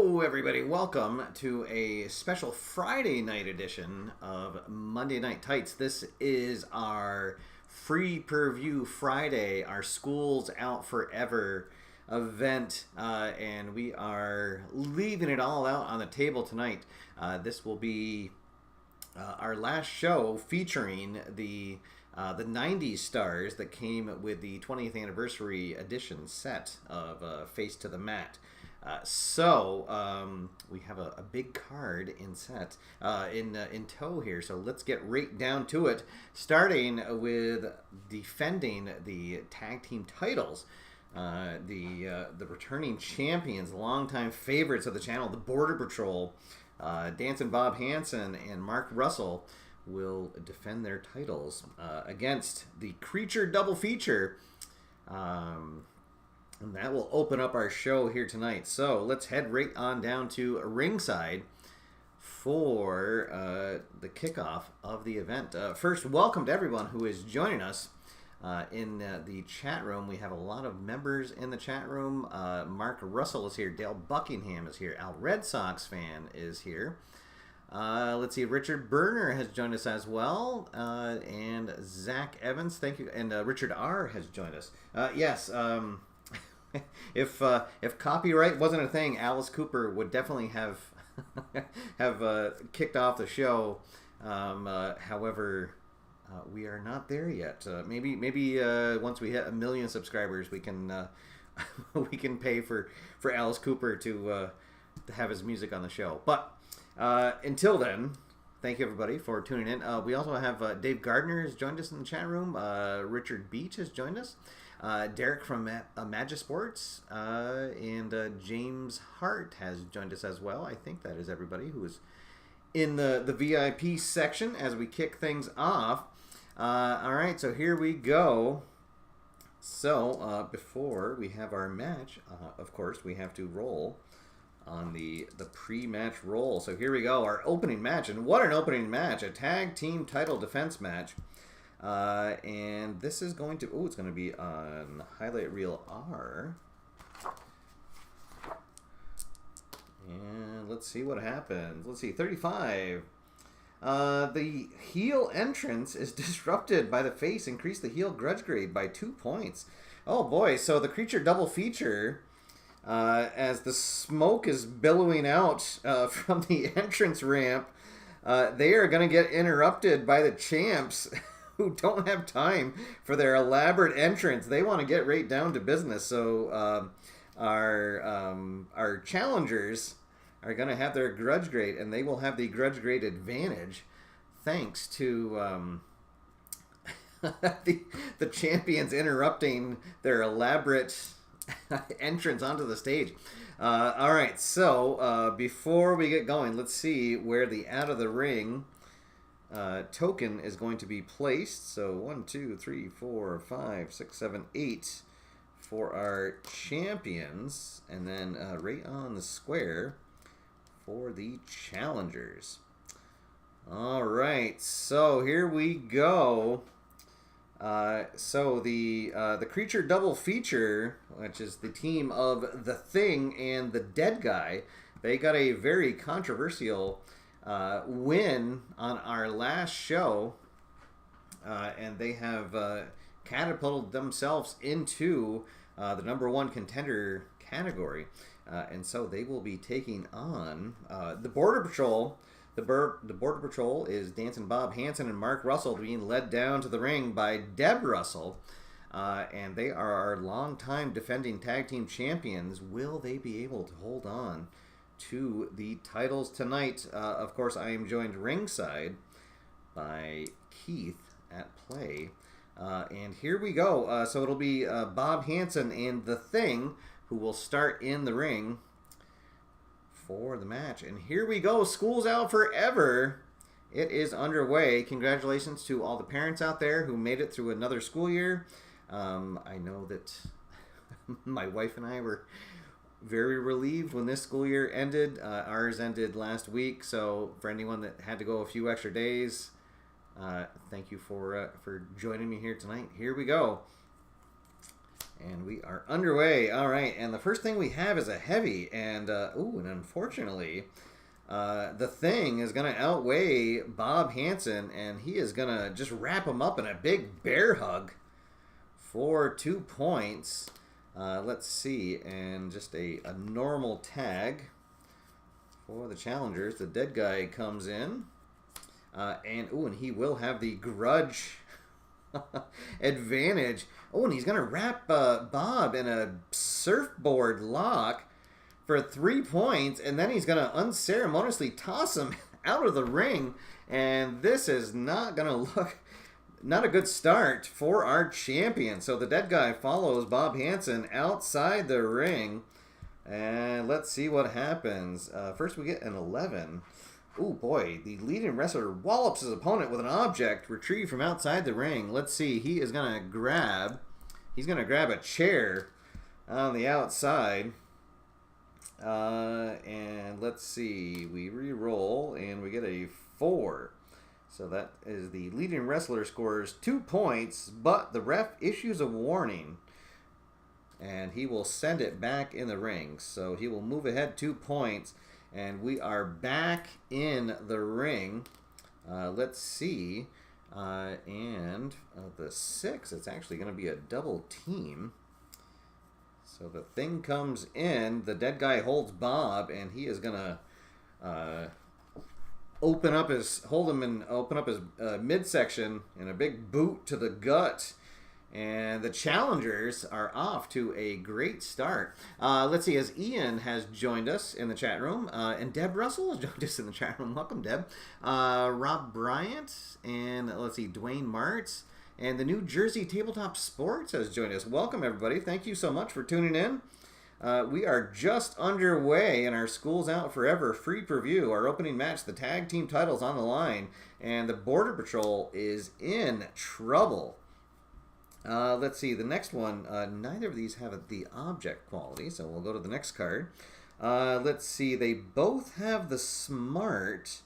Hello, everybody. Welcome to a special Friday night edition of Monday Night Tights. This is our free per-view Friday, our Schools Out Forever event, and we are leaving it all out on the table tonight. This will be our last show featuring the 90s stars that came with the 20th anniversary edition set of Face to the Mat. So we have a big card in tow here. So let's get right down to it, starting with defending the tag team titles. The returning champions, longtime favorites of the channel, the Border Patrol, Dancing Bob Hansen and Mark Russell, will defend their titles against the Creature Double Feature. And that will open up our show here tonight. So let's head right on down to ringside for the kickoff of the event. First, welcome to everyone who is joining us in the chat room. We have a lot of members in the chat room. Mark Russell is here. Dale Buckingham is here. Al Red Sox fan is here. Let's see. Richard Berner has joined us as well. And Zach Evans, thank you. And Richard R. has joined us. Yes. If copyright wasn't a thing, Alice Cooper would definitely have kicked off the show. However, we are not there yet. Maybe once we hit 1 million subscribers, we can we can pay for Alice Cooper to have his music on the show. But until then, thank you everybody for tuning in. We also have Dave Gardner has joined us in the chat room. Richard Beach has joined us. Derek from Magisports and James Hart has joined us as well. I think that is everybody who is in the VIP section as we kick things off. All right, so here we go. So before we have our match, of course, we have to roll on the pre-match roll. So here we go, our opening match. And what an opening match, a tag team title defense match. And this is going to, it's going to be on highlight reel R. And let's see what happens. Let's see, 35. The heel entrance is disrupted by the face. Increase the heel grudge grade by 2 points. Oh boy, so the Creature Double Feature, as the smoke is billowing out from the entrance ramp, they are going to get interrupted by the champs who don't have time for their elaborate entrance. They want to get right down to business. So our challengers are going to have their grudge grade, and they will have the grudge grade advantage thanks to the champions interrupting their elaborate entrance onto the stage. All right, so before we get going, let's see where the out of the ring token is going to be placed. So 1, 2, 3, 4, 5, 6, 7, 8 for our champions, and then right on the square for the challengers. All right, so here we go. So the Creature Double Feature, which is the team of The Thing and the Dead Guy, they got a very controversial win on our last show, and they have catapulted themselves into the #1 contender category, and so they will be taking on the Border Patrol. The Border Patrol is Dancing Bob Hansen and Mark Russell, being led down to the ring by Deb Russell, and they are our longtime defending tag team champions. Will they be able to hold on to the titles tonight? Of course, I am joined ringside by Keith at play. And here we go. So it'll be Bob Hansen and The Thing who will start in the ring for the match. And here we go. School's Out Forever. It is underway. Congratulations to all the parents out there who made it through another school year. I know that my wife and I were very relieved when this school year ended. Ours ended last week, so for anyone that had to go a few extra days, thank you for joining me here tonight. Here we go. And we are underway. All right, and the first thing we have is a heavy, and and unfortunately, the Thing is going to outweigh Bob Hansen, and he is going to just wrap him up in a big bear hug for 2 points. Let's see, and just a normal tag for the challengers. The dead guy comes in, and he will have the grudge advantage. Oh, and he's going to wrap Bob in a surfboard lock for 3 points, and then he's going to unceremoniously toss him out of the ring. And this is not going to look, not a good start for our champion. So the dead guy follows Bob Hansen outside the ring. And let's see what happens. First we get an 11. Oh boy, the leading wrestler wallops his opponent with an object retrieved from outside the ring. Let's see, he's going to grab a chair on the outside. And let's see, we re-roll and we get a 4. So that is the leading wrestler scores 2 points, but the ref issues a warning. And he will send it back in the ring. So he will move ahead 2 points. And we are back in the ring. Let's see. And the 6, it's actually going to be a double team. So the Thing comes in. The dead guy holds Bob, and he is going to open up his midsection in a big boot to the gut. And the challengers are off to a great start. Let's see, as Ian has joined us in the chat room, and Deb Russell has joined us in the chat room. Welcome, Deb. Rob Bryant, and let's see, Dwayne Martz, and the New Jersey Tabletop Sports has joined us. Welcome, everybody. Thank you so much for tuning in. We are just underway in our Schools Out Forever free preview. Our opening match, the tag team titles on the line, and the Border Patrol is in trouble. Let's see, the next one, neither of these have the object quality, so we'll go to the next card. Let's see, they both have the smart,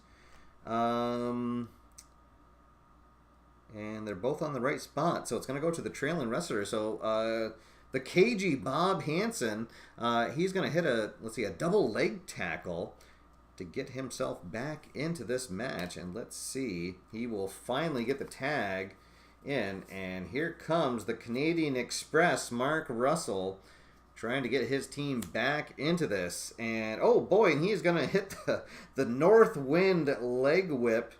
and they're both on the right spot, so it's going to go to the trailing wrestler. So the cagey Bob Hansen, he's going to hit a double leg tackle to get himself back into this match, and let's see, he will finally get the tag in, and here comes the Canadian Express, Mark Russell, trying to get his team back into this. And oh boy, and he's going to hit the North Wind leg whip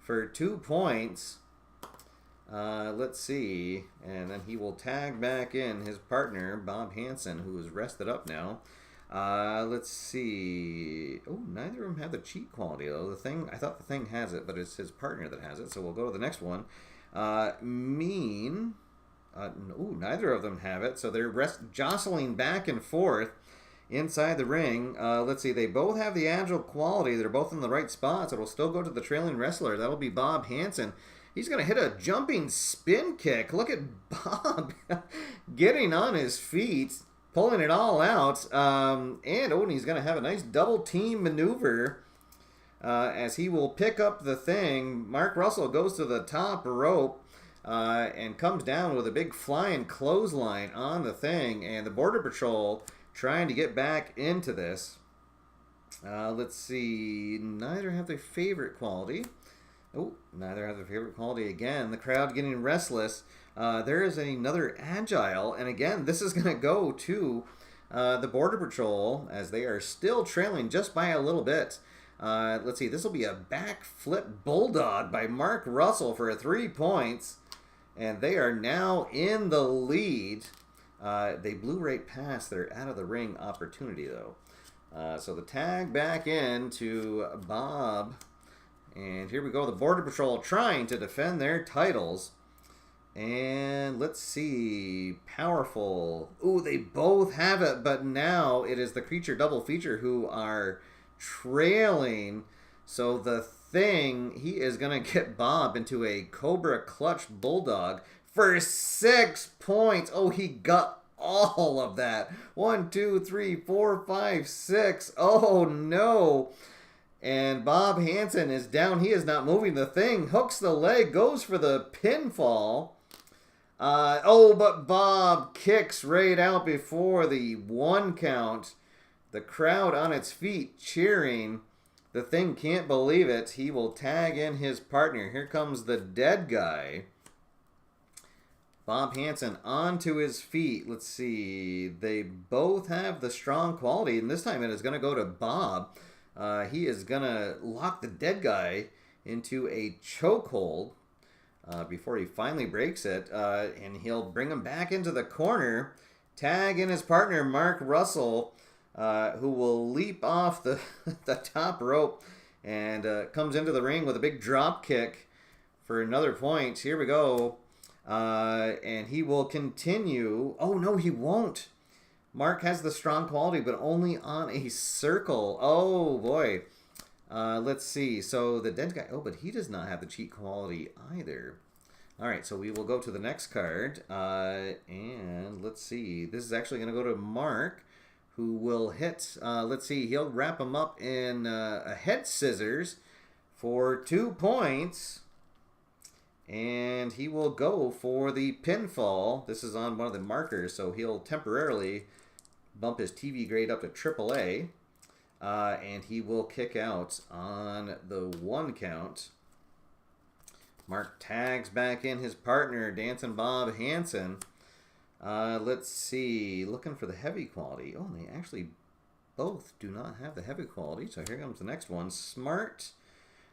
for 2 points. Let's see, and then he will tag back in his partner, Bob Hansen, who is rested up now. Let's see. Oh, neither of them have the cheat quality, though. I thought the Thing has it, but it's his partner that has it, so we'll go to the next one. Neither of them have it, so they're jostling back and forth inside the ring. Let's see, they both have the agile quality. They're both in the right spots. It'll still go to the trailing wrestler. That'll be Bob Hansen. He's going to hit a jumping spin kick. Look at Bob getting on his feet, pulling it all out. And he's going to have a nice double team maneuver. As he will pick up the Thing. Mark Russell goes to the top rope and comes down with a big flying clothesline on the Thing. And the Border Patrol trying to get back into this. Let's see. Neither have their favorite quality. Oh, neither have their favorite quality again. The crowd getting restless. There is another agile. And again, this is going to go to the Border Patrol as they are still trailing just by a little bit. Let's see, this will be a backflip bulldog by Mark Russell for 3 points. And they are now in the lead. They blew right past their out of the ring opportunity, though. So the tag back in to Bob. And here we go, the Border Patrol trying to defend their titles. And let's see, powerful. Ooh, they both have it, but now it is the Creature Double Feature who are trailing. So the Thing, he is going to get Bob into a Cobra Clutch Bulldog for 6 points. Oh, he got all of that. 1, 2, 3, 4, 5, 6. Oh, no. And Bob Hansen is down. He is not moving. The Thing hooks the leg, goes for the pinfall. Oh, but Bob kicks right out before the 1 count. The crowd on its feet cheering. The Thing can't believe it. He will tag in his partner. Here comes the dead guy. Bob Hansen onto his feet. Let's see. They both have the strong quality, and this time it is going to go to Bob. He is going to lock the dead guy into a chokehold before he finally breaks it, and he'll bring him back into the corner. Tag in his partner, Mark Russell, who will leap off the, the top rope and comes into the ring with a big drop kick for another point. Here we go. And he will continue. Oh, no, he won't. Mark has the strong quality, but only on a circle. Oh, boy. Let's see. So the dead guy. Oh, but he does not have the cheat quality either. All right, so we will go to the next card. And let's see. This is actually going to go to Mark, who will hit. Let's see. He'll wrap him up in a head scissors for 2 points. And he will go for the pinfall. This is on one of the markers, so he'll temporarily bump his TV grade up to AAA. And he will kick out on the 1 count. Mark tags back in his partner, Dancing Bob Hansen. Let's see. Looking for the heavy quality. Oh, they actually both do not have the heavy quality. So here comes the next one. Smart.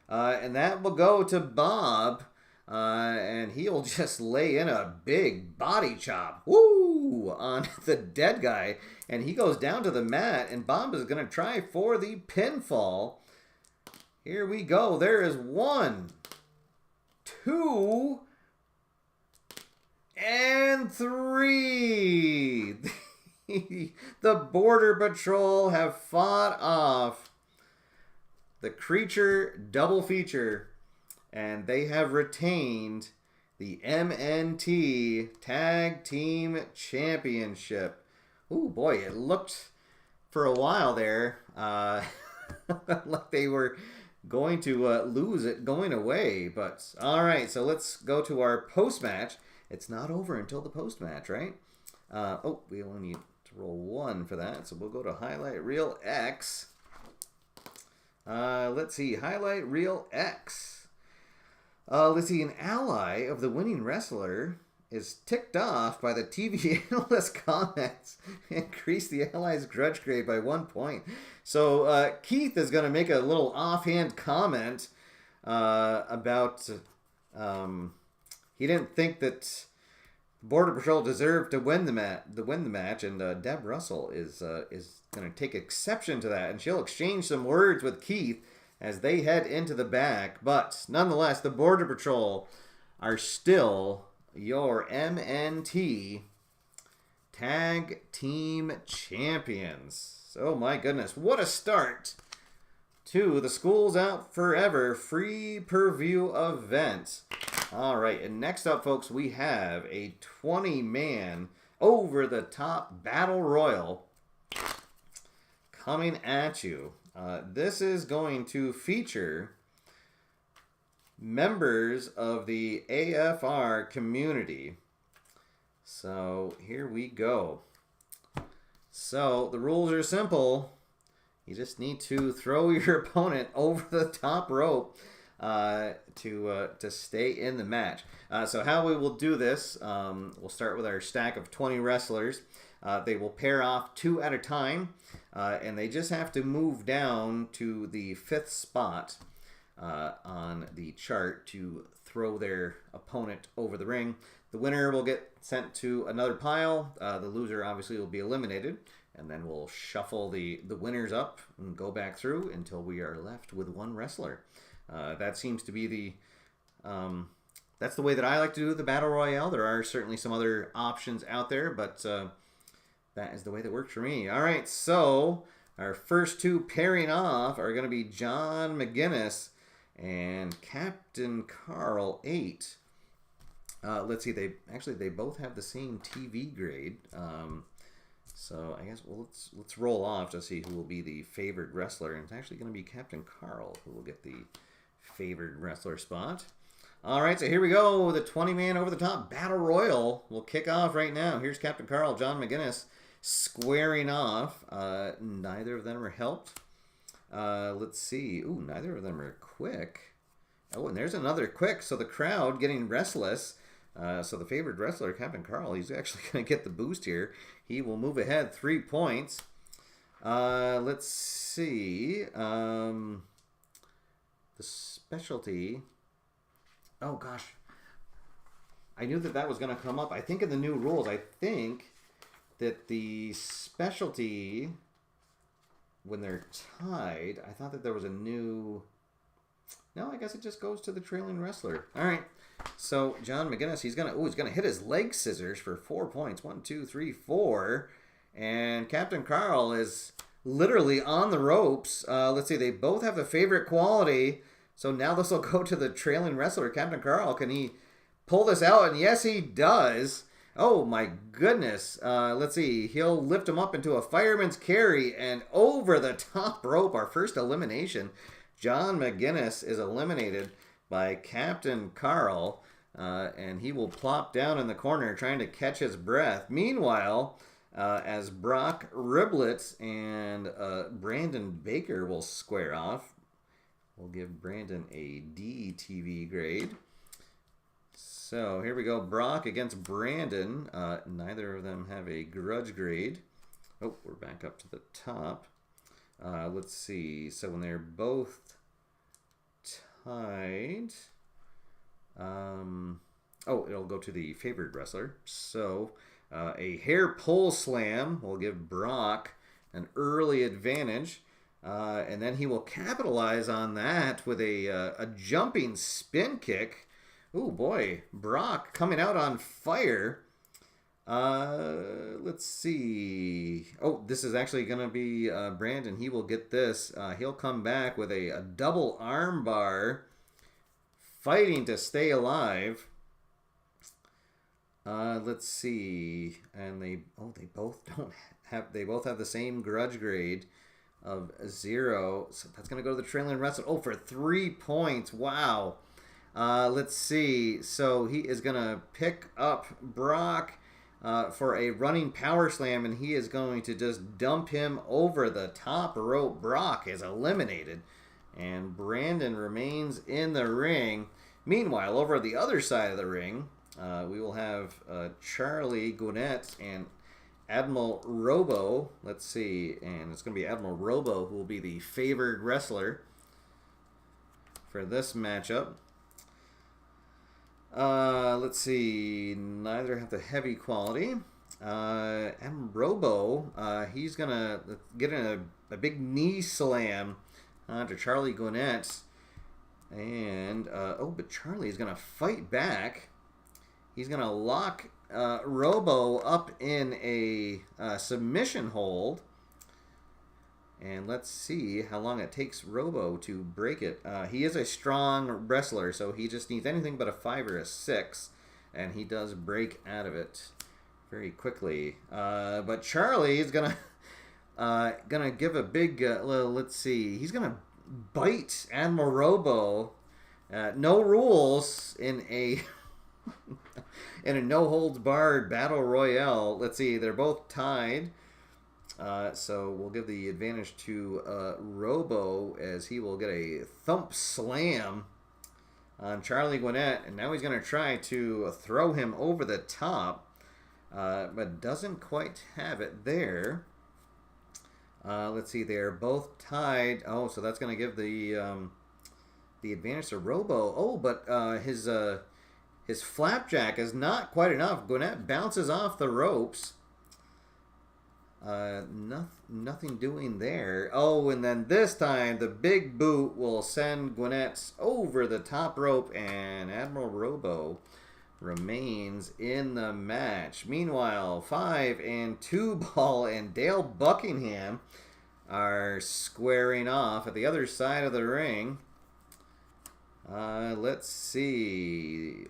And that will go to Bob. And he'll just lay in a big body chop, woo, on the dead guy. And he goes down to the mat, and Bob is going to try for the pinfall. Here we go. There is 1, 2, and 3. The Border Patrol have fought off the Creature double feature. And they have retained the MNT Tag Team Championship. Ooh, boy, it looked for a while there like they were going to lose it going away. But, all right, so let's go to our post-match. It's not over until the post-match, right? Oh, we only need to roll 1 for that. So we'll go to Highlight Reel X. Let's see, Highlight Reel X. Let's see, an ally of the winning wrestler is ticked off by the TV analyst comments and increase the ally's grudge grade by 1 point. So Keith is going to make a little offhand comment about he didn't think that Border Patrol deserved to win the match, and Deb Russell is going to take exception to that, and she'll exchange some words with Keith as they head into the back. But nonetheless, the Border Patrol are still your MNT Tag Team Champions. So, my goodness, what a start to the School's Out Forever free per-view event. All right, and next up, folks, we have a 20-man over-the-top Battle Royal coming at you. This is going to feature members of the AFR community. So here we go. So the rules are simple. You just need to throw your opponent over the top rope to stay in the match. So how we will do this, we'll start with our stack of 20 wrestlers. They will pair off 2 at a time, and they just have to move down to the 5th spot on the chart to throw their opponent over the ring. The winner will get sent to another pile. The loser obviously will be eliminated, and then we'll shuffle the winners up and go back through until we are left with 1 wrestler. That seems to be the that's the way that I like to do the Battle Royale. There are certainly some other options out there, but that is the way that works for me. All right, so our first 2 pairing off are going to be John McGinnis and Captain Carl 8. Let's see, they both have the same TV grade. So I guess let's roll off to see who will be the favored wrestler, and it's actually going to be Captain Carl who will get the favored wrestler spot. All right, so here we go. The 20-man over the top Battle Royal will kick off right now. Here's Captain Carl, John McGinnis squaring off. Neither of them are helped. Let's see. Ooh, neither of them are quick. Oh, and there's another quick. So the crowd getting restless. So the favored wrestler, Captain Carl, he's actually going to get the boost here. He will move ahead 3 points. Let's see. The specialty. Oh, gosh. I knew that that was going to come up. I think in the new rules, I think that the specialty, when they're tied, I thought that there was a new... No, I guess it just goes to the trailing wrestler. All right. So John McGinnis, he's gonna hit his leg scissors for 4 points. 1, 2, 3, 4, and Captain Carl is literally on the ropes. Let's see, they both have the favorite quality. So now this will go to the trailing wrestler, Captain Carl. Can he pull this out? And yes, he does. Oh my goodness. Let's see. He'll lift him up into a fireman's carry and over the top rope. Our first elimination. John McGinnis is eliminated by Captain Carl. And he will plop down in the corner trying to catch his breath. Meanwhile, as Brock Riblet and Brandon Baker will square off. We'll give Brandon a DTV grade. So here we go. Brock against Brandon. Neither of them have a grudge grade. Oh, we're back up to the top. Let's see. So when they're both tied... it'll go to the favored wrestler. So a hair pull slam will give Brock an early advantage. And then he will capitalize on that with a jumping spin kick. Oh boy, Brock coming out on fire. Let's see. Oh, this is actually going to be Brandon. He will get this. He'll come back with a double arm bar, fighting to stay alive. Let's see. And they both have the same grudge grade of 0. So that's going to go to the trailing wrestler. Oh, for 3 points. Wow. Let's see. So he is going to pick up Brock for a running power slam, and he is going to just dump him over the top rope. Brock is eliminated, and Brandon remains in the ring. Meanwhile, over at the other side of the ring, we will have Charlie Gwinnett and Admiral Robo. Let's see, and it's going to be Admiral Robo who will be the favored wrestler for this matchup. Let's see, neither have the heavy quality. Admiral Robo, he's going to get in a big knee slam to Charlie Gwinnett. And, but Charlie is going to fight back. He's going to lock Robo up in a submission hold. And let's see how long it takes Robo to break it. He is a strong wrestler, so he just needs anything but a 5 or a 6. And he does break out of it very quickly. But Charlie is gonna give a big, let's see. He's going to bite Admiral Robo. No rules in a... in a no-holds-barred Battle Royale. Let's see, they're both tied. So we'll give the advantage to Robo as he will get a thump slam on Charlie Gwinnett. And now he's going to try to throw him over the top, but doesn't quite have it there. Let's see, they're both tied. Oh, so that's going to give the advantage to Robo. Oh, but his flapjack is not quite enough. Gwinnett bounces off the ropes. Nothing doing there. Oh, and then this time the big boot will send Gwinnett over the top rope, and Admiral Robo remains in the match. Meanwhile, 5 and 2 Ball and Dale Buckingham are squaring off at the other side of the ring. Let's see.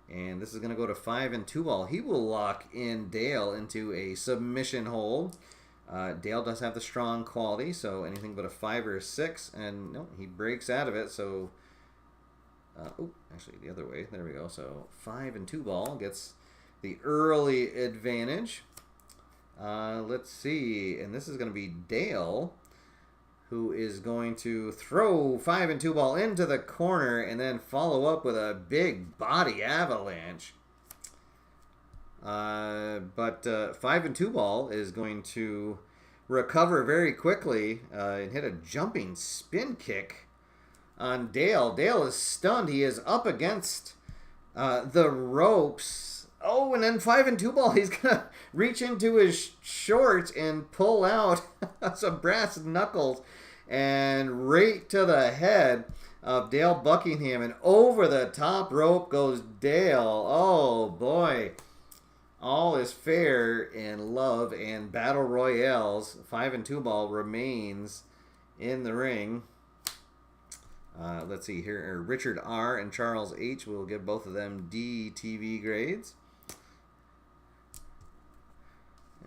And this is going to go to 5 and 2 Ball. He will lock in Dale into a submission hold. Dale does have the strong quality, so anything but a 5 or a 6. And no, he breaks out of it. So Oh, actually the other way. There we go. So 5 and 2 ball gets the early advantage. Let's see. And this is going to be Dale, who is going to throw 5 and 2 ball into the corner and then follow up with a big body avalanche. But 5 and 2 ball is going to recover very quickly and hit a jumping spin kick on Dale. Dale is stunned. He is up against the ropes. Oh, and then 5 and 2 ball, he's going to reach into his shorts and pull out some brass knuckles and right to the head of Dale Buckingham. And over the top rope goes Dale. Oh, boy. All is fair in love and Battle Royales. 5 and 2 ball remains in the ring. Let's see here. Richard R. and Charles H. will give both of them D TV grades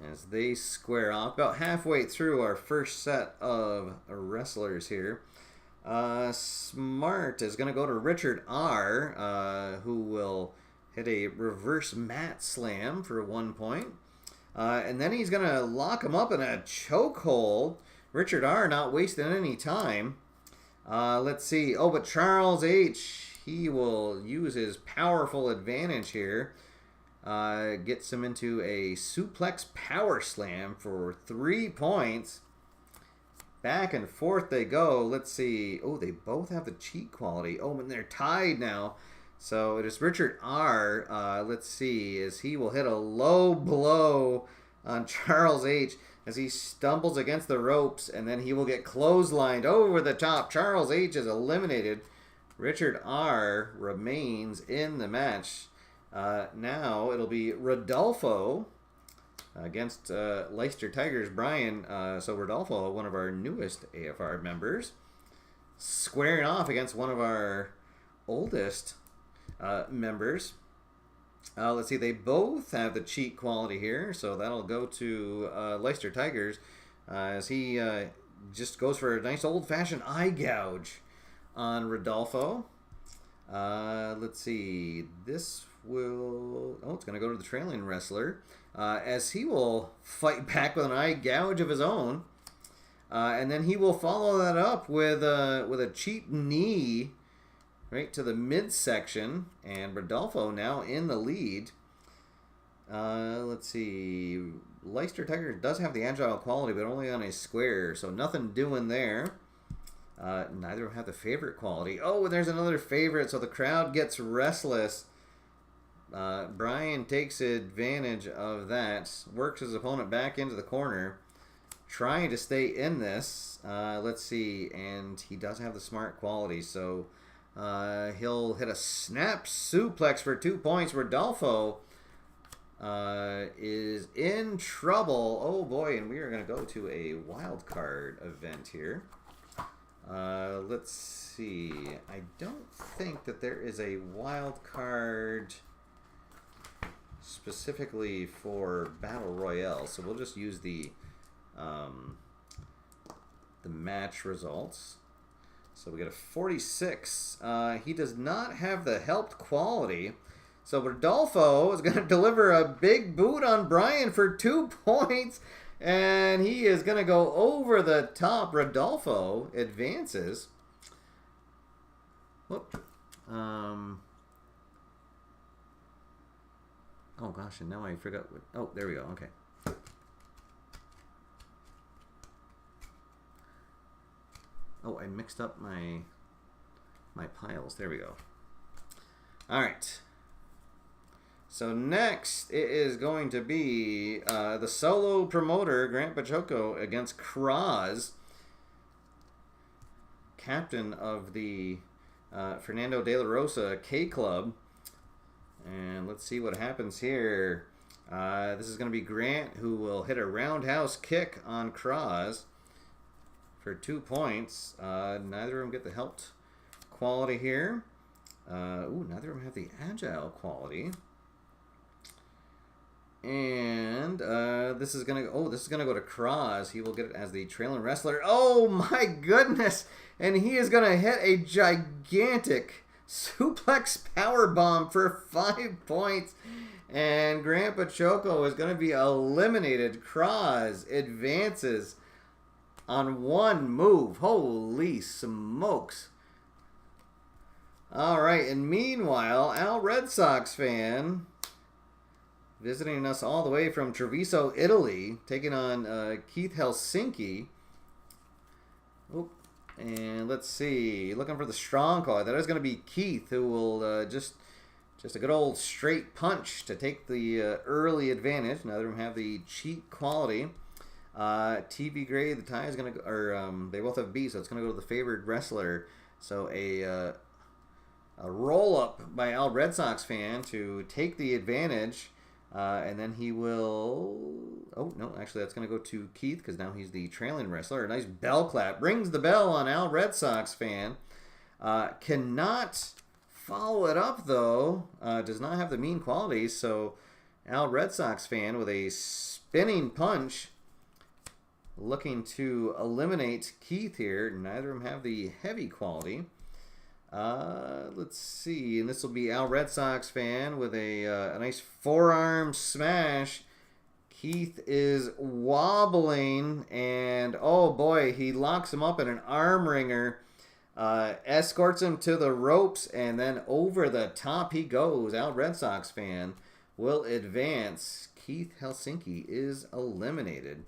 as they square off. About halfway through our first set of wrestlers here. Smart is going to go to Richard R., who will hit a reverse mat slam for 1 point. And then he's going to lock him up in a chokehold. Richard R. not wasting any time. Let's see. Oh, but Charles H., he will use his powerful advantage here. Gets him into a suplex power slam for 3 points. Back and forth they go. Let's see. Oh, they both have the cheat quality. Oh, and they're tied now. So it is Richard R. Let's see, as he will hit a low blow on Charles H. as he stumbles against the ropes, and then he will get clotheslined over the top. Charles H. is eliminated. Richard R. remains in the match. Now it'll be Rodolfo against Leicester Tigers. Brian, so Rodolfo, one of our newest AFR members, squaring off against one of our oldest members. Let's see, they both have the cheat quality here, so that'll go to Leicester Tigers as he just goes for a nice old-fashioned eye gouge on Rodolfo. Let's see, this will... Oh, it's going to go to the trailing wrestler as he will fight back with an eye gouge of his own. And then he will follow that up with a cheap knee right to the midsection, and Rodolfo now in the lead. Let's see. Leicester Tigers does have the agile quality, but only on a square, so nothing doing there. Neither of them have the favorite quality. Oh, and there's another favorite, so the crowd gets restless. Brian takes advantage of that, works his opponent back into the corner, trying to stay in this. Let's see, and he does have the smart quality, so he'll hit a snap suplex for 2 points. Rodolfo is in trouble. Oh boy, and we are going to go to a wild card event here. Let's see. I don't think that there is a wild card specifically for Battle Royale, so we'll just use the match results. So we got a 46. He does not have the helped quality. So Rodolfo is going to deliver a big boot on Brian for 2 points. And he is going to go over the top. Rodolfo advances. Whoop. Oh gosh, and now I forgot what... Oh, there we go. Okay. Oh, I mixed up my piles. There we go. All right. So next it is going to be the solo promoter, Grant Pachoco, against Kraz, captain of the Fernando De La Rosa K Club. And let's see what happens here. This is going to be Grant, who will hit a roundhouse kick on Kraz for 2 points. Neither of them get the helped quality here. Neither of them have the agile quality. And this is gonna go to Kraz. He will get it as the trailing wrestler. Oh my goodness! And he is gonna hit a gigantic Suplex powerbomb for 5 points. And Grandpa Choco is going to be eliminated. Cross advances on one move. Holy smokes. All right, and meanwhile, Al Red Sox fan visiting us all the way from Treviso, Italy, taking on Keith Helsinki. Oop. And let's see, looking for the strong call. That is going to be Keith, who will just a good old straight punch to take the early advantage. Neither of them have the cheat quality. TV grade, the tie is going to go, or they both have B, so it's going to go to the favored wrestler. So a roll-up by Al Red Sox fan to take the advantage, and then he will... Oh, no, actually that's going to go to Keith because now he's the trailing wrestler. A nice bell clap. Rings the bell on Al Red Sox fan. Cannot follow it up, though. Does not have the mean qualities, so Al Red Sox fan with a spinning punch looking to eliminate Keith here. Neither of them have the heavy quality. Let's see, and this will be Al Red Sox fan with a nice forearm smash. Keith is wobbling, and oh boy, he locks him up in an arm wringer, escorts him to the ropes, and then over the top he goes. Al Red Sox fan will advance. Keith Helsinki is eliminated.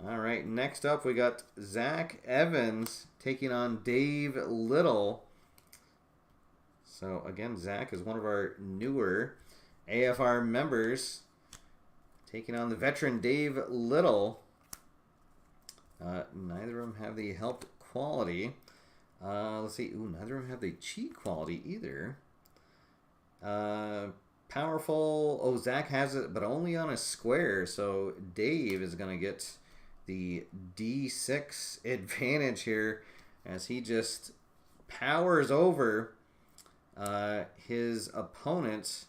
All right, next up we got Zach Evans taking on Dave Little. So again, Zach is one of our newer AFR members taking on the veteran Dave Little. Neither of them have the help quality. Let's see. Ooh, neither of them have the cheat quality either. Powerful. Oh, Zach has it, but only on a square. So Dave is going to get the D6 advantage here as he just powers over his opponent.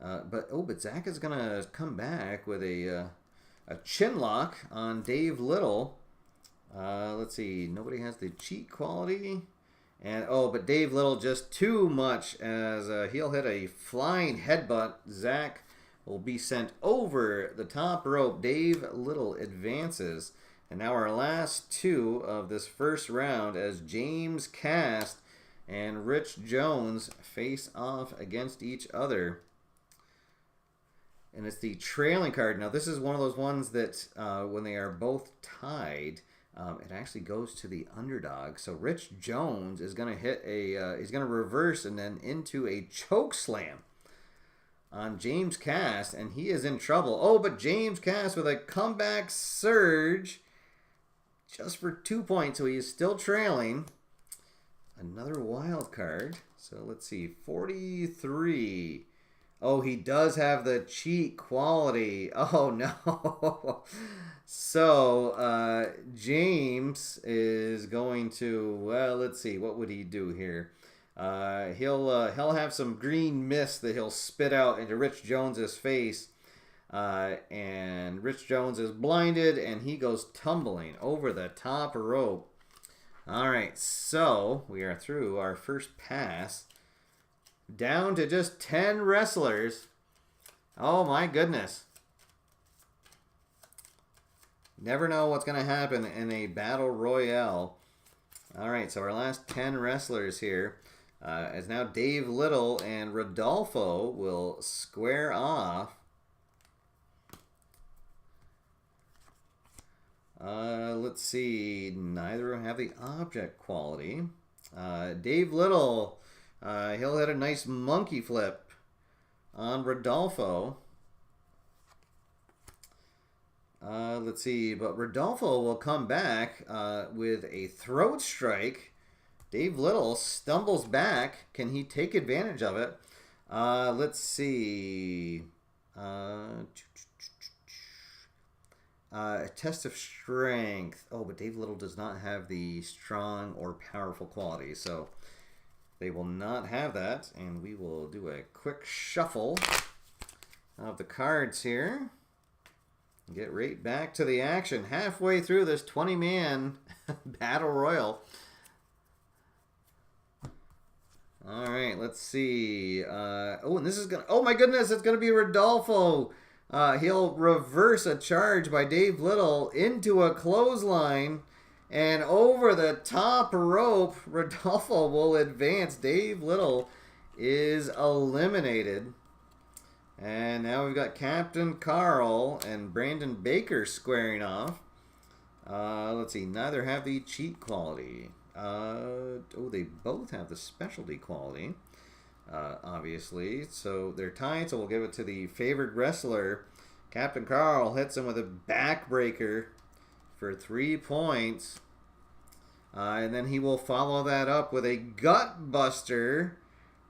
But Zach is going to come back with a chin lock on Dave Little. Let's see. Nobody has the cheat quality. And but Dave Little just too much as he'll hit a flying headbutt. Zach will be sent over the top rope. Dave Little advances. And now our last two of this first round as James Cast and Rich Jones face off against each other. And it's the trailing card. Now this is one of those ones that when they are both tied, it actually goes to the underdog. So Rich Jones is going to hit he's going to reverse and then into a choke slam on James Cass, and he is in trouble. Oh, but James Cass with a comeback surge just for 2 points, so he is still trailing. Another wild card. So let's see, 43. Oh, he does have the cheat quality. Oh, no. So, James is going to, well, let's see. What would he do here? He'll have some green mist that he'll spit out into Rich Jones's face. And Rich Jones is blinded, and he goes tumbling over the top rope. All right, so we are through our first pass. Down to just 10 wrestlers. Oh my goodness. Never know what's going to happen in a Battle Royale. Alright, so our last 10 wrestlers here. As now Dave Little and Rodolfo will square off. Let's see. Neither of them have the object quality. Dave Little... he'll hit a nice monkey flip on Rodolfo. Let's see, but Rodolfo will come back with a throat strike. Dave Little stumbles back. Can he take advantage of it? Let's see. A test of strength. Oh, but Dave Little does not have the strong or powerful quality, so... they will not have that, and we will do a quick shuffle of the cards here. Get right back to the action. Halfway through this 20-man Battle Royal. All right, let's see. Oh, and this is gonna. Oh my goodness, it's gonna be Rodolfo. He'll reverse a charge by Dave Little into a clothesline, and over the top rope, Rodolfo will advance. Dave Little is eliminated. And now we've got Captain Carl and Brandon Baker squaring off. Let's see, neither have the cheat quality. They both have the specialty quality, obviously. So they're tied, so we'll give it to the favored wrestler. Captain Carl hits him with a backbreaker for 3 points. And then he will follow that up with a gut buster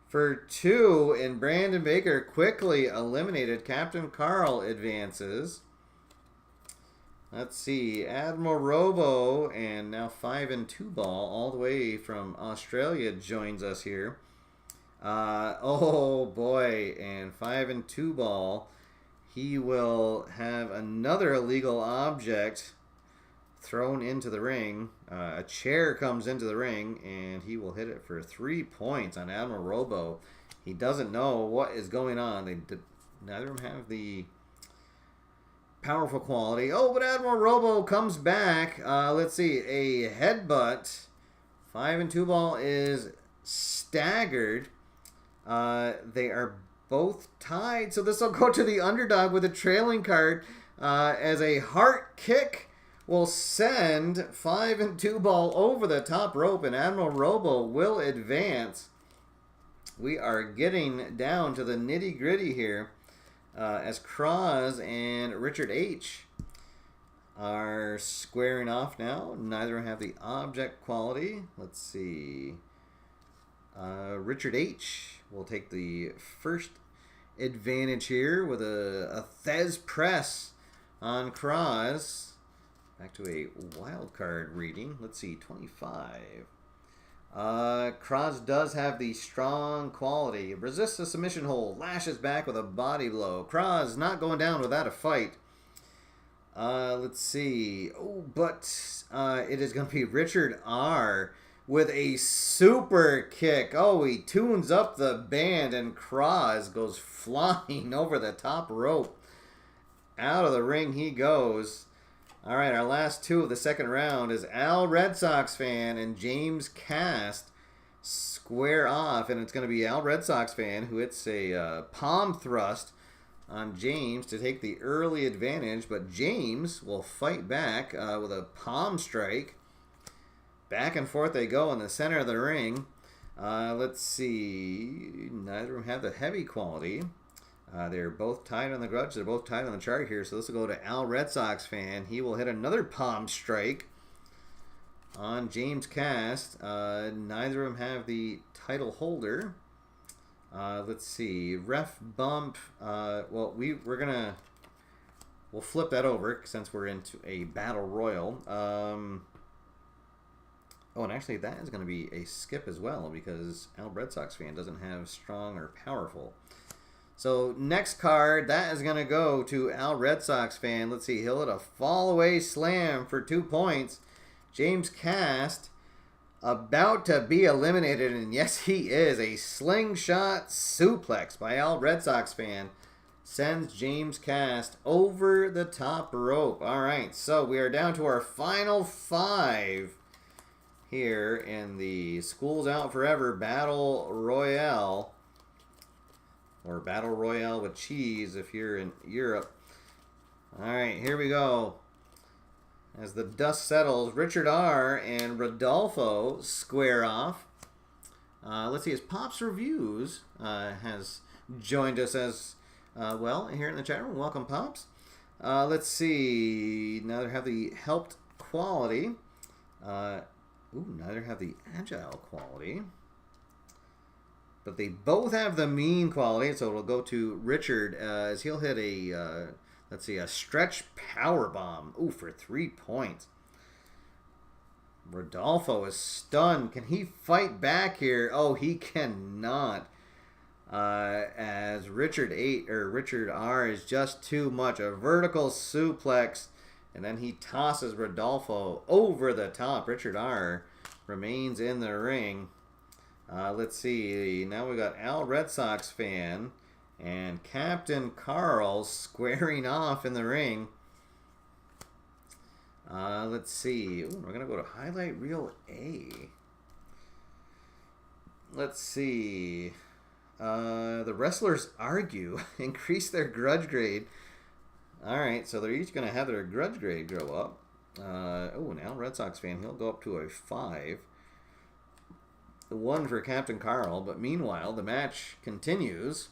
for 2, and Brandon Baker quickly eliminated. Captain Carl advances. Let's see, Admiral Robo and now 5 and 2 ball all the way from Australia joins us here. Oh boy, and 5 and 2 ball. He will have another illegal object thrown into the ring. A chair comes into the ring, and he will hit it for 3 points on Admiral Robo. He doesn't know what is going on. Neither of them have the powerful quality. Oh, but Admiral Robo comes back. Let's see, a headbutt. 5 and 2 ball is staggered. They are both tied, so this will go to the underdog with a trailing card as a heart kick will send 5 and 2 ball over the top rope, and Admiral Robo will advance. We are getting down to the nitty-gritty here as Cross and Richard H. are squaring off now. Neither have the object quality. Let's see. Richard H. will take the first advantage here with a Thez press on Cross. Back to a wild card reading. Let's see, 25. Cross does have the strong quality. Resists a submission hold. Lashes back with a body blow. Cross not going down without a fight. Let's see. Oh, but it is going to be Richard R. with a super kick. Oh, he tunes up the band, and Cross goes flying over the top rope. Out of the ring he goes. All right, our last 2 of the second round is Al Red Sox fan and James Cast square off, and it's going to be Al Red Sox fan who hits a palm thrust on James to take the early advantage, but James will fight back with a palm strike. Back and forth they go in the center of the ring. Let's see, neither of them have the heavy quality. They're both tied on the grudge. They're both tied on the chart here. So this will go to Al Red Sox fan. He will hit another palm strike on James Cast. Neither of them have the title holder. Let's see. Ref bump. We'll flip that over since we're into a Battle Royal. Oh, and actually that is going to be a skip as well because Al Red Sox fan doesn't have strong or powerful. So next card, that is going to go to Al Red Sox fan. Let's see, he'll hit a fall away slam for 2 points. James Cast about to be eliminated, and yes, he is. A slingshot suplex by Al Red Sox fan sends James Cast over the top rope. All right, so we are down to our final 5 here in the School's Out Forever Battle Royale. Or Battle Royale with cheese if you're in Europe. Alright, here we go. As the dust settles, Richard R. and Rodolfo square off. Let's see, as Pops Reviews has joined us as well here in the chat room. Welcome, Pops. Let's see. Neither have the helped quality. Neither have the agile quality. But they both have the mean quality, so it'll go to Richard as he'll hit a, let's see, a stretch power bomb. Ooh, for 3 points. Rodolfo is stunned. Can he fight back here? Oh, he cannot. As Richard R is just too much. A vertical suplex, and then he tosses Rodolfo over the top. Richard R remains in the ring. Let's see. Now we got Al Red Sox fan and Captain Carl squaring off in the ring. Let's see. Ooh, we're going to go to Highlight Reel A. Let's see. The wrestlers argue, increase their grudge grade. Alright, so they're each going to have their grudge grade go up. An Al Red Sox fan, he'll go up to a 5. The 1 for Captain Carl, but meanwhile, the match continues.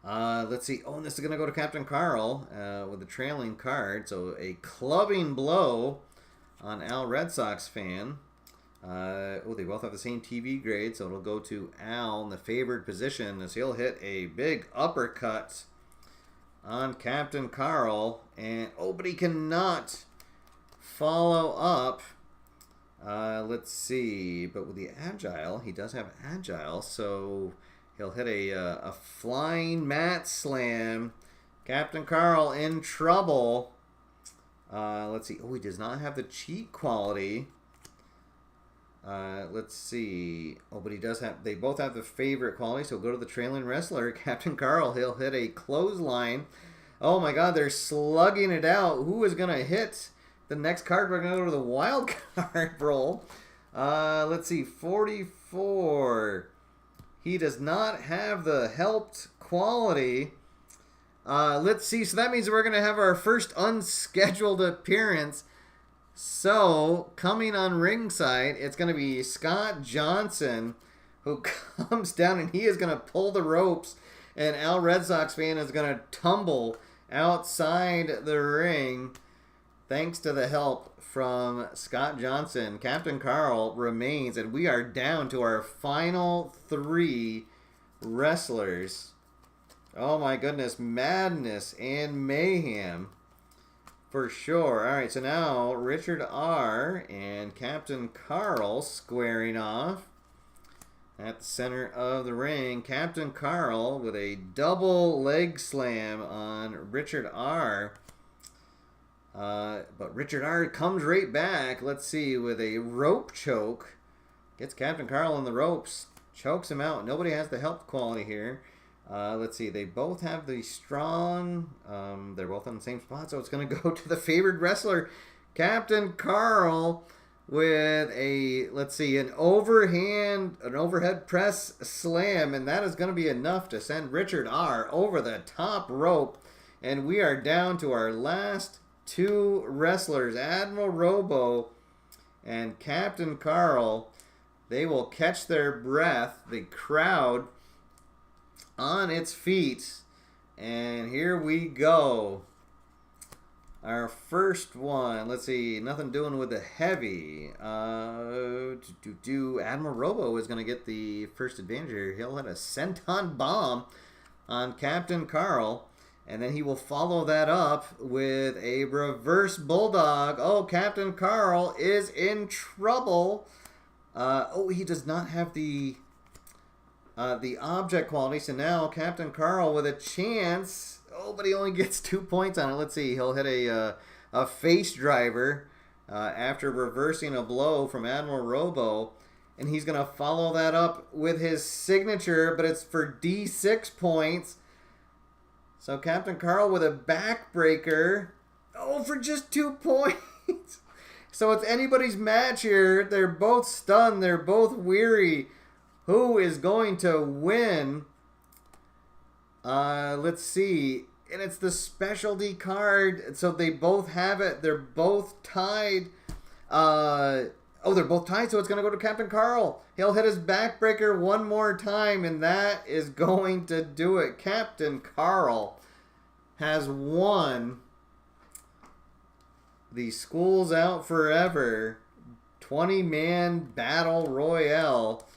Let's see. Oh, and this is going to go to Captain Carl with a trailing card. So a clubbing blow on Al Red Sox fan. They both have the same TV grade, so it'll go to Al in the favored position as he'll hit a big uppercut on Captain Carl. And, but he cannot follow up. Let's see. But with the Agile, he does have Agile, so he'll hit a flying mat slam. Captain Carl in trouble. Let's see. Oh, he does not have the cheat quality. Let's see. Oh, but he does have... They both have the favorite quality, so go to the trailing wrestler. Captain Carl, he'll hit a clothesline. Oh, my God, they're slugging it out. Who is going to hit the next card? We're going to go to the wild card roll. Let's see. 44. He does not have the helped quality. Let's see. So that means we're going to have our first unscheduled appearance. So, coming on ringside, it's going to be Scott Johnson, who comes down and he is going to pull the ropes. And Al Red Sox fan is going to tumble outside the ring thanks to the help from Scott Johnson. Captain Carl remains, and we are down to our final 3 wrestlers. Oh my goodness, madness and mayhem for sure. All right, so now Richard R. and Captain Carl squaring off at the center of the ring. Captain Carl with a double leg slam on Richard R. But Richard R. comes right back. Let's see, with a rope choke. Gets Captain Carl on the ropes. Chokes him out. Nobody has the help quality here. Let's see, they both have the strong. They're both on the same spot, so it's going to go to the favored wrestler, Captain Carl, with a, let's see, an overhead press slam, and that is going to be enough to send Richard R. over the top rope. And we are down to our last 2 wrestlers, Admiral Robo and Captain Carl. They will catch their breath. The crowd on its feet. And here we go. Our first one. Let's see. Nothing doing with the heavy. Admiral Robo is going to get the first advantage here. He'll hit a senton bomb on Captain Carl. And then he will follow that up with a reverse bulldog. Oh, Captain Carl is in trouble. He does not have the object quality. So now Captain Carl with a chance. Oh, but he only gets 2 points on it. Let's see. He'll hit a face driver after reversing a blow from Admiral Robo. And he's going to follow that up with his signature, but it's for D6 points. So Captain Carl with a backbreaker. Oh, for just 2 points. So it's anybody's match here. They're both stunned. They're both weary. Who is going to win? Let's see. And it's the specialty card. So they both have it. They're both tied. They're both tied, so it's going to go to Captain Carl. He'll hit his backbreaker one more time, and that is going to do it. Captain Carl has won the School's Out Forever 20-man Battle Royale.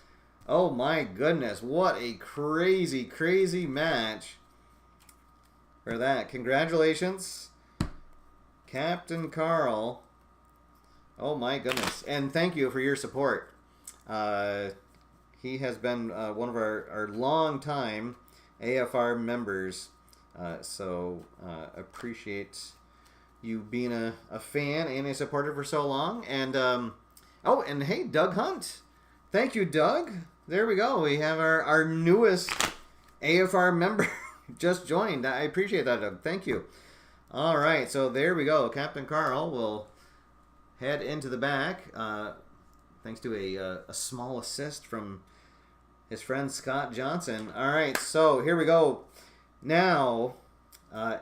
Oh my goodness, what a crazy, crazy match for that. Congratulations, Captain Carl. Oh my goodness. And thank you for your support. He has been one of our long-time AFR members. So appreciate you being a fan and a supporter for so long. And and hey, Doug Hunt. Thank you, Doug. There we go. We have our newest AFR member just joined. I appreciate that, Doug. Thank you. All right, so there we go. Captain Carl will head into the back, thanks to a small assist from his friend Scott Johnson. All right, so here we go. Now,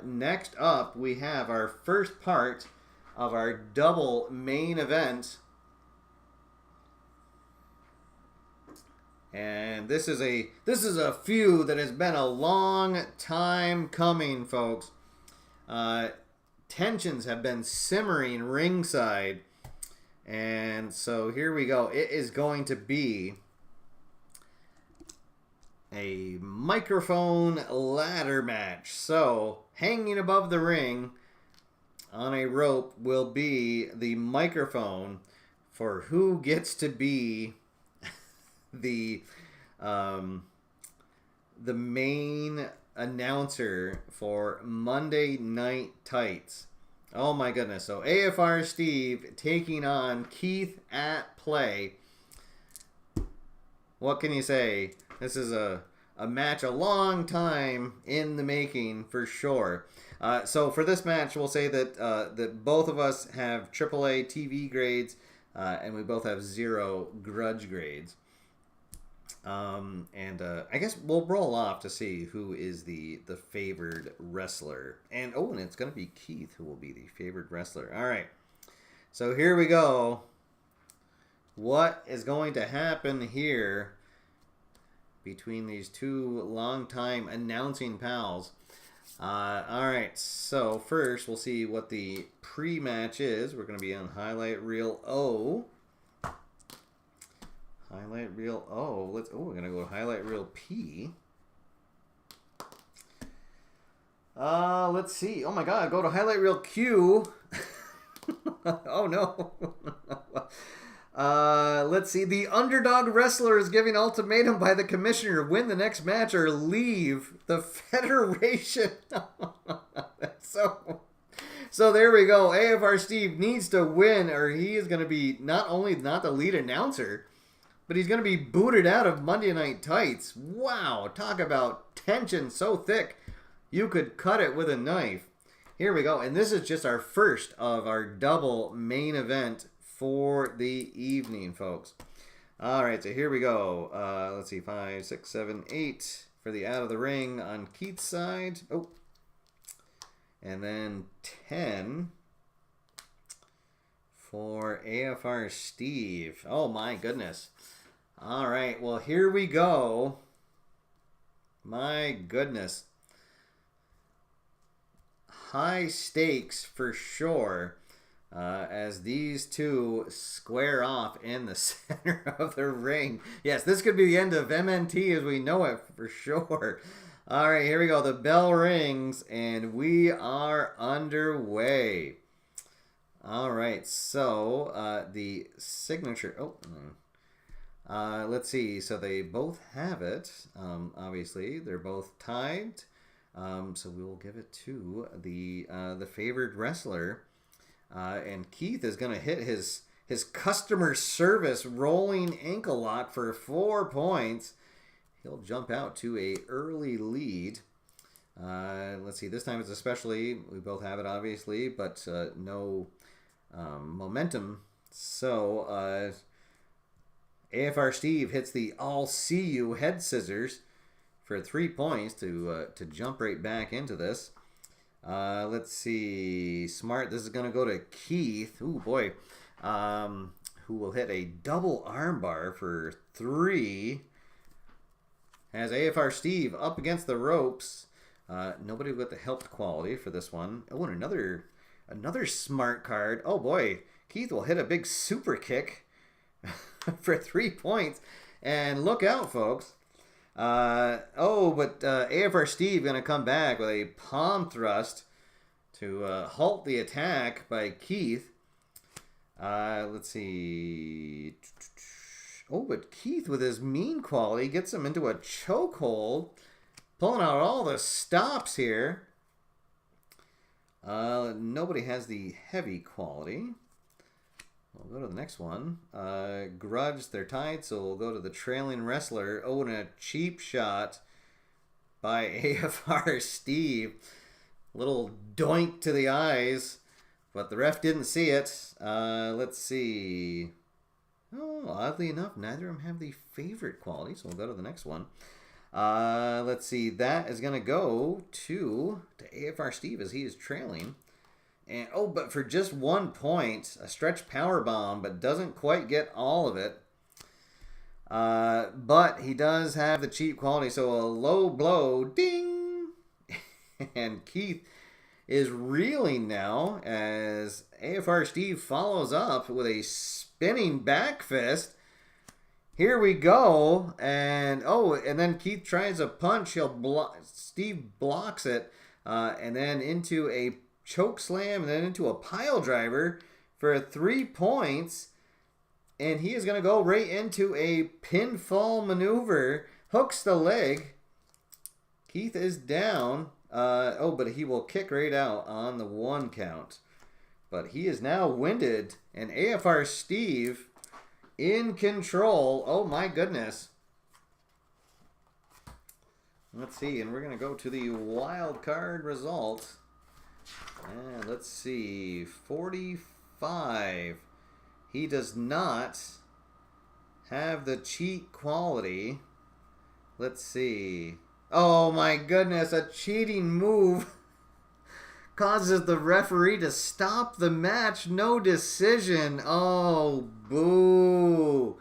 next up, we have our first part of our double main event. And this is a feud that has been a long time coming, folks. Tensions have been simmering ringside. And so here we go. It is going to be a microphone ladder match. So hanging above the ring on a rope will be the microphone for who gets to be the main announcer for Monday Night Tights. Oh my goodness. So AFR Steve taking on Keith at Play. What can you say? This is a match a long time in the making for sure. So for this match, we'll say that that both of us have AAA TV grades, and we both have 0 grudge grades. I guess we'll roll off to see who is the favored wrestler. And it's going to be Keith who will be the favored wrestler. All right. So here we go. What is going to happen here between these two longtime announcing pals? All right. So first we'll see what the pre-match is. We're going to be on Highlight Reel O. Highlight Reel O. We're gonna go to Highlight Reel P. Let's see. Oh my God, go to Highlight Reel Q. Oh no. Let's see. The underdog wrestler is giving ultimatum by the commissioner: win the next match or leave the federation. So there we go. AFR Steve needs to win, or he is going to be not only not the lead announcer, but he's going to be booted out of Monday Night Tights. Wow, talk about tension so thick you could cut it with a knife. Here we go, and this is just our first of our double main event for the evening, folks. All right, so here we go. Let's see, 5, 6, 7, 8 for the out of the ring on Keith's side. Oh, and then 10 for AFR Steve. Oh my goodness. All right, well, here we go. My goodness. High stakes for sure, as these two square off in the center of the ring. Yes, this could be the end of MNT as we know it for sure. All right, here we go. The bell rings, and we are underway. All right, so the signature... let's see. So they both have it. Obviously, they're both tied. So we will give it to the favored wrestler. And Keith is going to hit his customer service rolling ankle lock for 4 points. He'll jump out to a early lead. Let's see. This time it's especially, we both have it obviously, but no momentum. So AFR Steve hits the I'll see you head scissors for 3 points to jump right back into this. Let's see. Smart. This is going to go to Keith. Ooh, boy. Who will hit a double armbar for 3. Has AFR Steve up against the ropes. Nobody with the helped quality for this one. Oh, and another smart card. Oh, boy. Keith will hit a big super kick for 3 points. And look out, folks. But AFR Steve going to come back with a palm thrust to halt the attack by Keith. Let's see. Oh, but Keith with his mean quality gets him into a chokehold, pulling out all the stops here. Nobody has the heavy quality. We'll go to the next one. Grudge, they're tied, so we'll go to the trailing wrestler. Oh, and a cheap shot by AFR Steve. Little doink to the eyes, but the ref didn't see it. Let's see. Oh, oddly enough, neither of them have the favorite quality, so we'll go to the next one. Let's see. That is going to go to AFR Steve as he is trailing. And oh, but for just 1 point, a stretch power bomb, but doesn't quite get all of it. But he does have the cheap quality, so a low blow, ding! And Keith is reeling now as AFR Steve follows up with a spinning back fist. Here we go, and oh, and then Keith tries a punch. Steve blocks it, and then into a choke slam, and then into a pile driver for 3 points. And he is going to go right into a pinfall maneuver. Hooks the leg. Keith is down. But he will kick right out on the 1 count. But he is now winded. And AFR Steve in control. Oh my goodness. Let's see. And we're going to go to the wild card result. And let's see. 45. He does not have the cheat quality. Let's see. Oh my goodness, a cheating move causes the referee to stop the match. No decision. Oh, boo.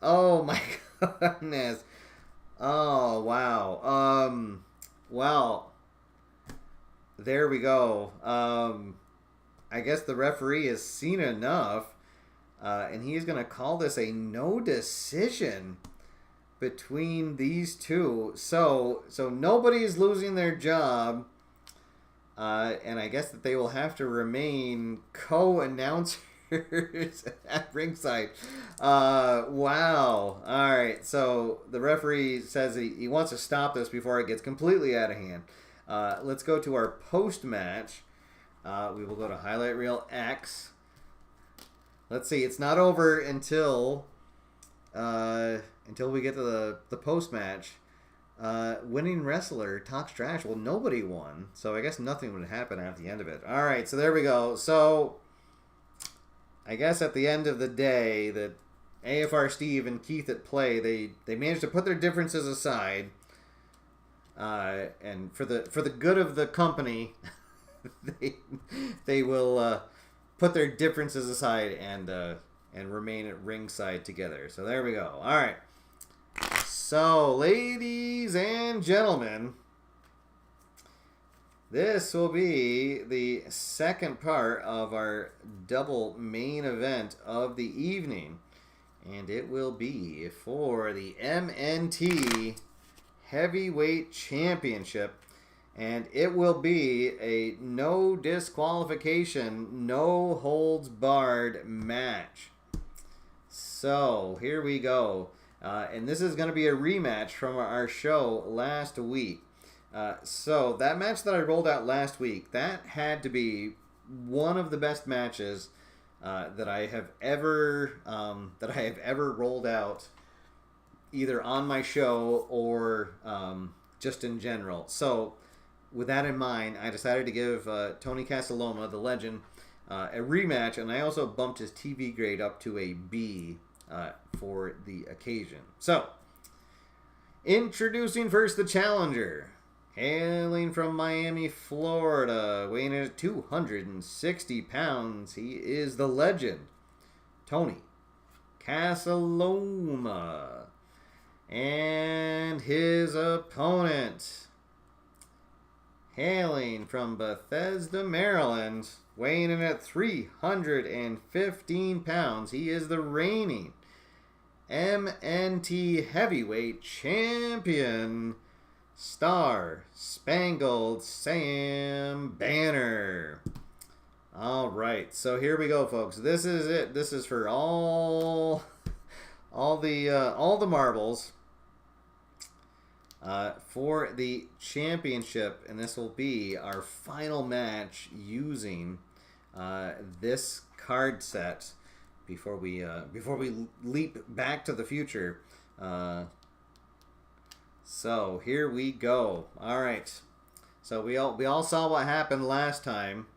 Oh my goodness. Oh, wow. Well, there we go. I guess the referee has seen enough. And he's going to call this a no decision between these two. So nobody is losing their job. And I guess that they will have to remain co-announcers at ringside. Wow. All right. So the referee says he wants to stop this before it gets completely out of hand. Let's go to our post-match. We will go to highlight reel X. Let's see. It's not over until we get to the post match. Winning wrestler talks trash. Well, nobody won, so I guess nothing would happen at the end of it. All right, so there we go. So I guess at the end of the day, that AFR Steve and Keith at play, they managed to put their differences aside, and for the good of the company, they will. Put their differences aside and remain at ringside together. So there we go. All right. So, ladies and gentlemen, this will be the second part of our double main event of the evening. And it will be for the MNT Heavyweight Championship. And it will be a no disqualification, no holds barred match. So here we go. And this is going to be a rematch from our show last week. So that match that I rolled out last week, that had to be one of the best matches that I have ever rolled out, either on my show or just in general. So with that in mind, I decided to give Tony Casaloma, the legend, a rematch, and I also bumped his TV grade up to a B for the occasion. So, introducing first the challenger, hailing from Miami, Florida, weighing in at 260 pounds, he is the legend, Tony Casaloma. And his opponent, hailing from Bethesda, Maryland, weighing in at 315 pounds, he is the reigning MNT Heavyweight Champion, Star Spangled Sam Banner. All right, so here we go, folks. This is it. This is for all the marbles. For the championship, and this will be our final match using this card set. before we leap back to the future. So here we go. All right. So we all saw what happened last time.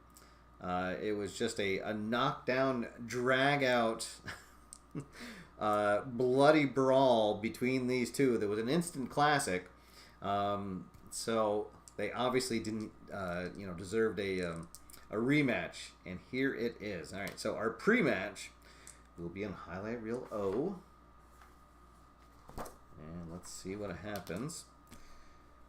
It was just a knockdown, drag out, bloody brawl between these two. There was an instant classic. So they obviously didn't, deserved a rematch, and here it is. All right. So our pre-match will be on highlight reel O. And let's see what happens.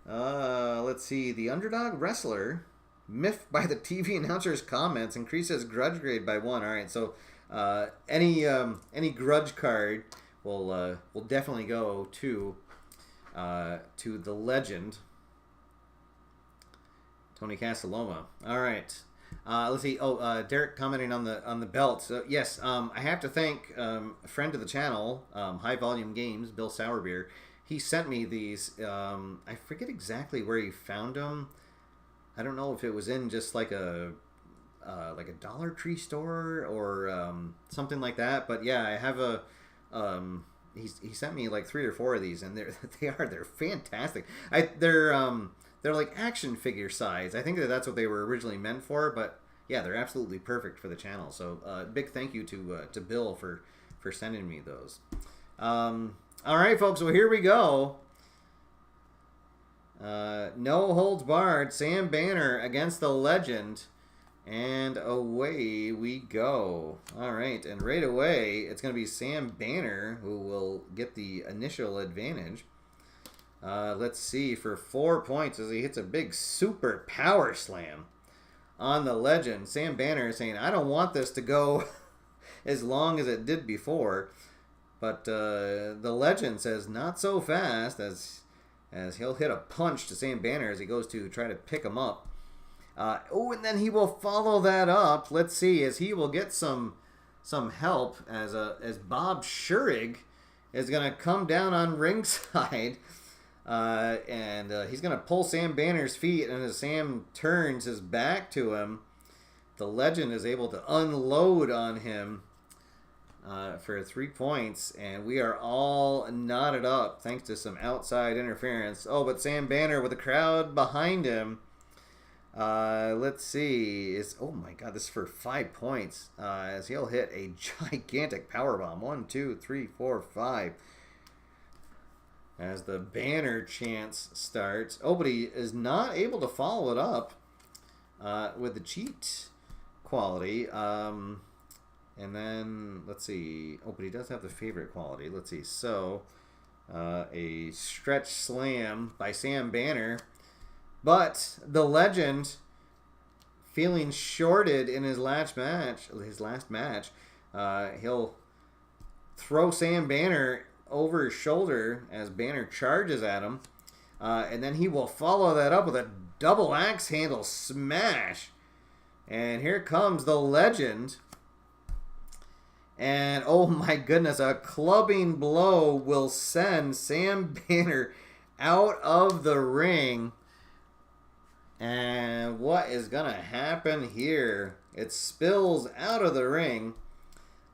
Let's see. The underdog wrestler, miffed by the TV announcer's comments, increases grudge grade by 1. All right, so any grudge card will definitely go to the legend, Tony Casaloma. All right. Let's see. Oh, Derek commenting on the belt. So yes, I have to thank a friend of the channel, High Volume Games, Bill Sourbeer. He sent me these. I forget exactly where he found them. I don't know if it was in just like a Dollar Tree store or something like that. But yeah, I have a. He sent me like 3 or 4 of these, and they're fantastic. They're like action figure size. I think that's what they were originally meant for, but yeah, they're absolutely perfect for the channel. So big thank you to Bill for sending me those. All right, folks. Well, here we go. No holds barred. Sam Banner against the legend, and away we go. All right, and right away it's going to be Sam Banner who will get the initial advantage. Let's see, for 4 points as he hits a big super power slam on the legend. Sam Banner is saying, I don't want this to go as long as it did before. But the legend says, not so fast, as he'll hit a punch to Sam Banner as he goes to try to pick him up. And then he will follow that up. Let's see, as he will get some help as Bob Schurig is going to come down on ringside. And he's going to pull Sam Banner's feet, and as Sam turns his back to him, the legend is able to unload on him for 3 points, and we are all knotted up thanks to some outside interference. Oh, but Sam Banner with the crowd behind him. Let's see. Oh my God, this is for 5 points as he'll hit a gigantic powerbomb. 1, 2, 3, 4, 5. As the Banner chance starts. Oh, but he is not able to follow it up with the cheat quality. And then, let's see. Oh, but he does have the favorite quality. Let's see. So, a stretch slam by Sam Banner. But the legend, feeling shorted in his last match, he'll throw Sam Banner over his shoulder as Banner charges at him, and then he will follow that up with a double axe handle smash, and here comes the legend, and oh my goodness, a clubbing blow will send Sam Banner out of the ring. And what is gonna happen here? It spills out of the ring.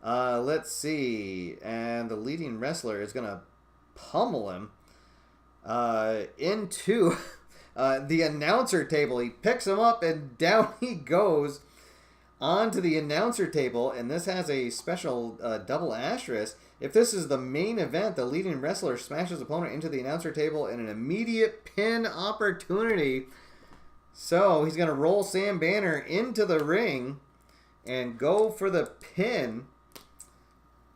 Let's see. And the leading wrestler is going to pummel him into the announcer table. He picks him up and down he goes onto the announcer table. And this has a special double asterisk. If this is the main event, the leading wrestler smashes opponent into the announcer table in an immediate pin opportunity. So he's going to roll Sam Banner into the ring and go for the pin.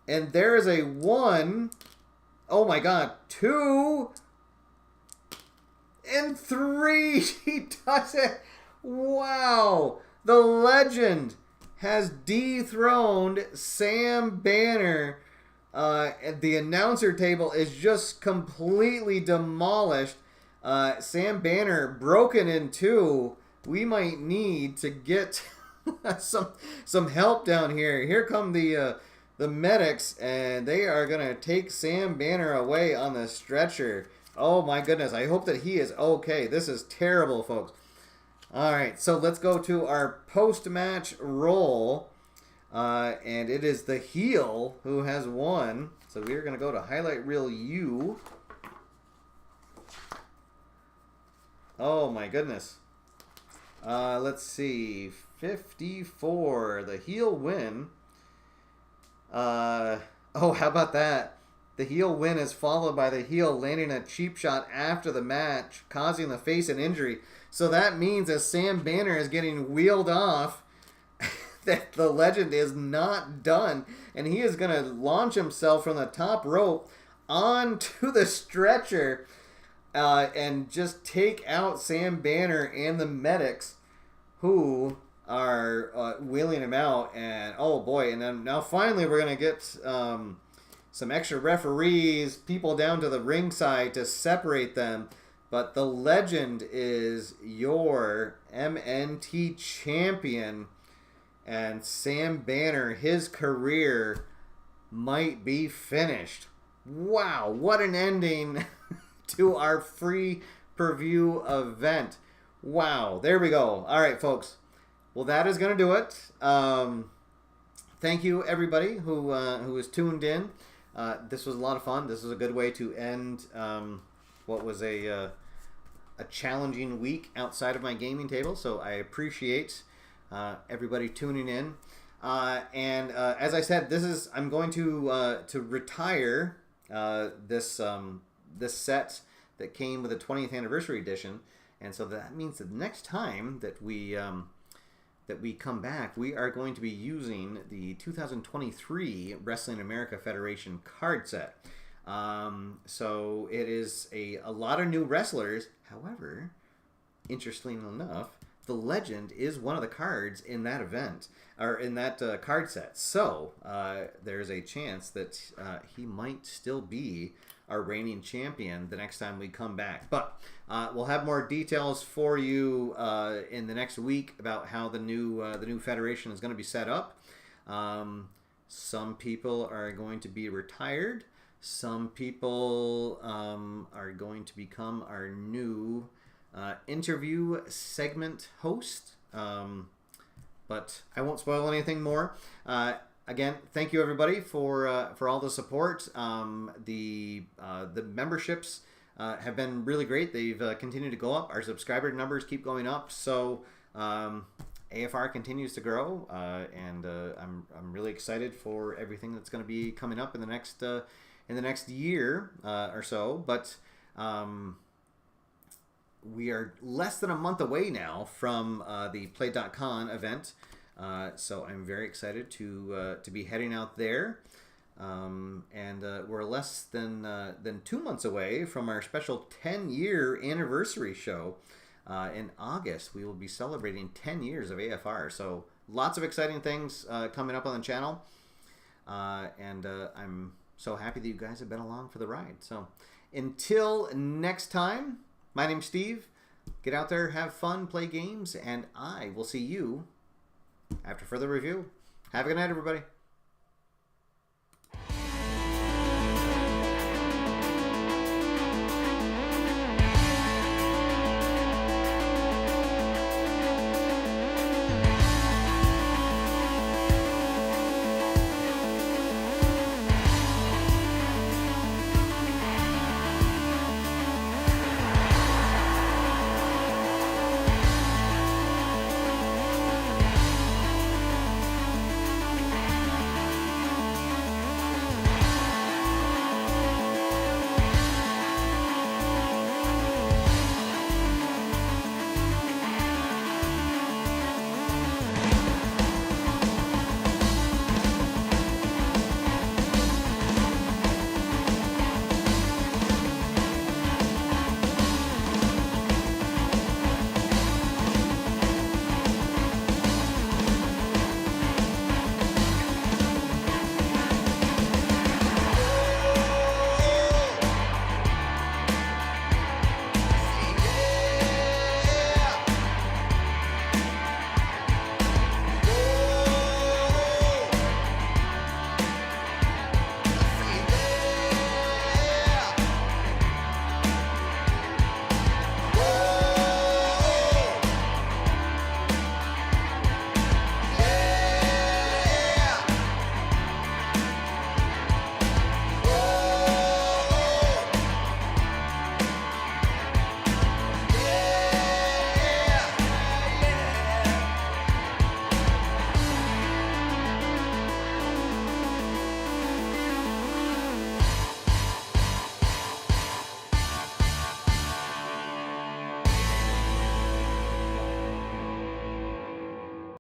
And there is a 1, oh my God, 2, and 3. He does it. Wow. The legend has dethroned Sam Banner. The announcer table is just completely demolished. Sam Banner broken in 2. We might need to get some help down here. Here come the medics, and they are going to take Sam Banner away on the stretcher. Oh my goodness, I hope that he is okay. This is terrible, folks. All right, so let's go to our post-match roll. And it is the heel who has won. So we're going to go to Highlight Reel U. Oh my goodness. Let's see. 54. The heel win. Oh, how about that? The heel win is followed by the heel landing a cheap shot after the match, causing the face an injury. So that means as Sam Banner is getting wheeled off, that the legend is not done. And he is going to launch himself from the top rope onto the stretcher and just take out Sam Banner and the medics who are wheeling him out. And oh boy, and then now finally we're going to get some extra referees, people down to the ringside to separate them. But the legend is your MNT champion. And Sam Banner, his career might be finished. Wow, what an ending to our free preview event. Wow, there we go. All right, folks. Well, that is going to do it. Thank you, everybody who was tuned in. This was a lot of fun. This is a good way to end what was a challenging week outside of my gaming table. So I appreciate everybody tuning in. And as I said, I'm going to retire this set that came with the 20th anniversary edition, and so that means that the next time that we come back, we are going to be using the 2023 Wrestling America Federation card set. So it is a lot of new wrestlers. However, interestingly enough, the legend is one of the cards in that event, or in that card set. So there's a chance that he might still be our reigning champion the next time we come back. But we'll have more details for you in the next week about how the new federation is going to be set up. Some people are going to be retired. Some people are going to become our new interview segment host, but I won't spoil anything more. Again, thank you everybody for all the support. The memberships have been really great. They've continued to go up. Our subscriber numbers keep going up. So AFR continues to grow, and I'm really excited for everything that's going to be coming up in the next year or so. But we are less than a month away now from the Play.con event, so I'm very excited to be heading out there. And we're less than 2 months away from our special 10-year anniversary show. In August, we will be celebrating 10 years of AFR. So lots of exciting things coming up on the channel. And I'm so happy that you guys have been along for the ride. So until next time, my name's Steve. Get out there, have fun, play games, and I will see you after further review. Have a good night, everybody.